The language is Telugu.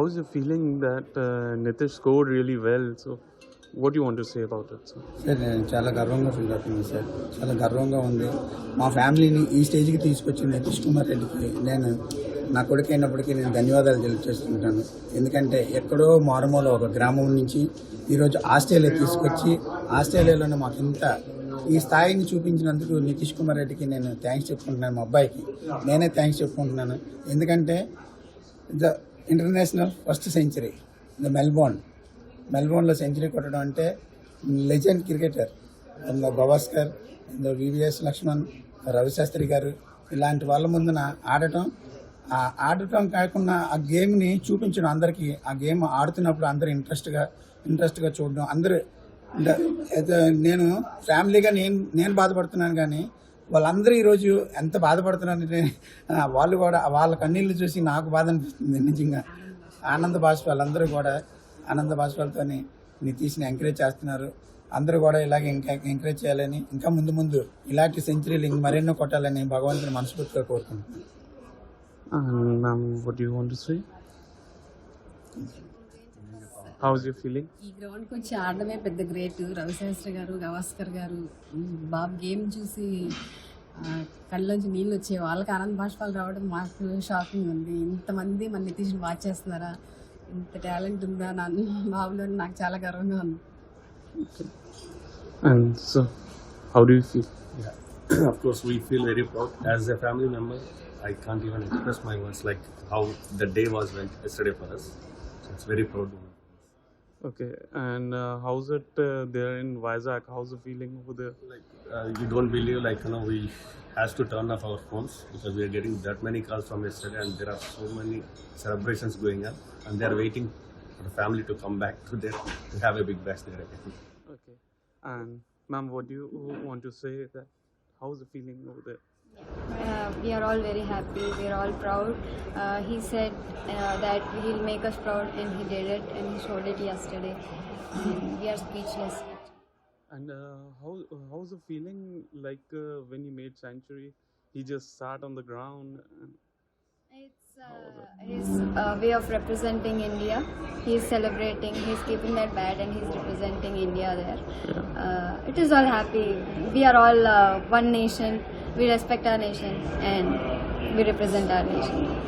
how's the feeling that Nitish scored really well? So, what do you want to say about it? Sir నేను చాలా గర్వంగా ఫీల్ అవుతుంది సార్. చాలా గర్వంగా ఉంది. మా ఫ్యామిలీని ఈ స్టేజ్కి తీసుకొచ్చిన నితీష్ కుమార్ రెడ్డికి నేను నా కొడుకు అయినప్పటికీ నేను ధన్యవాదాలు తెలియజేస్తుంటాను. ఎందుకంటే ఎక్కడో మారుమూల ఒక గ్రామం నుంచి ఈరోజు ఆస్ట్రేలియా తీసుకొచ్చి ఆస్ట్రేలియాలోనే మాకు ఇంత ఈ స్థాయిని చూపించినందుకు నితీష్ కుమార్ రెడ్డికి నేను థ్యాంక్స్ చెప్పుకుంటున్నాను. మా అబ్బాయికి నేనే థ్యాంక్స్ చెప్పుకుంటున్నాను. ఎందుకంటే the international first century the మెల్బోర్న్లో సెంచరీ కొట్టడం అంటే లెజెండ్ క్రికెటర్ అందులో గవాస్కర్, అందులో వివిఎస్ లక్ష్మణ్, రవిశాస్త్రి గారు ఇలాంటి వాళ్ళ ముందున ఆడటం కాకుండా ఆ గేమ్ని చూపించడం, అందరికీ ఆ గేమ్ ఆడుతున్నప్పుడు అందరూ ఇంట్రెస్ట్గా చూడడం, అందరూ నేను ఫ్యామిలీగా నేను బాధపడుతున్నాను, కానీ వాళ్ళందరూ ఈరోజు ఎంత బాధపడుతున్నారంటే వాళ్ళు కూడా వాళ్ళ కన్నీళ్ళు చూసి నాకు బాధ అనిపిస్తుంది. నిజంగా ఆనంద బాష్పాలు కూడా ఆనంద బాష్పాలతో నితీష్ని ఎంకరేజ్ చేస్తున్నారు. అందరూ కూడా ఇలాగే ఇంకా ఎంకరేజ్ చేయాలని, ఇంకా ముందు ఇలాంటి సెంచరీలు మరెన్నో కొట్టాలని భగవంతుని మనస్ఫూర్తిగా కోరుకుంటున్నాను. Ma'am, what do you want to say? How's your feeling? ఈ గ్రౌండ్కి వచ్చి ఆడడమే పెద్ద గ్రేట్. రవిశాస్త్రి గారు, గవాస్కర్ గారు బాబు గేమ్ చూసి కళ్ళలోంచి నీళ్ళు వచ్చే వాళ్ళకి ఆనంద బాష్పాలు రావడం మాకు షాకింగ్ ఉంది. ఇంతమంది మన నితీష్ని వాచ్ చేస్తున్నారా, ఇంత టాలెంట్ ఉందా నా బాబులో, నాకు చాలా గర్వంగా ఉంది. And so, how do you feel? Yeah. Of course, we feel very proud. As a family member, I can't even express my words like how the day went yesterday for us. So it's very proud. Okay, and how's it there in Vizag? How's the feeling over there? Like you don't believe, like we has to turn off our phones because we are getting that many calls from yesterday, and there are so many celebrations going on, and they are waiting for the family to come back to there to have a big bash there again. Okay, and ma'am, what do you want to say? That how's the feeling over there? We are all very happy. We are all proud. He said that he'll make us proud, and he did it, and he showed it yesterday. We are speechless. And how's the feeling like when he made century? He just sat on the ground. It's his way of representing India. He's celebrating. He's keeping that bat, and he's representing India there. It is all happy. We are all one nation. We respect our nation and we represent our nation.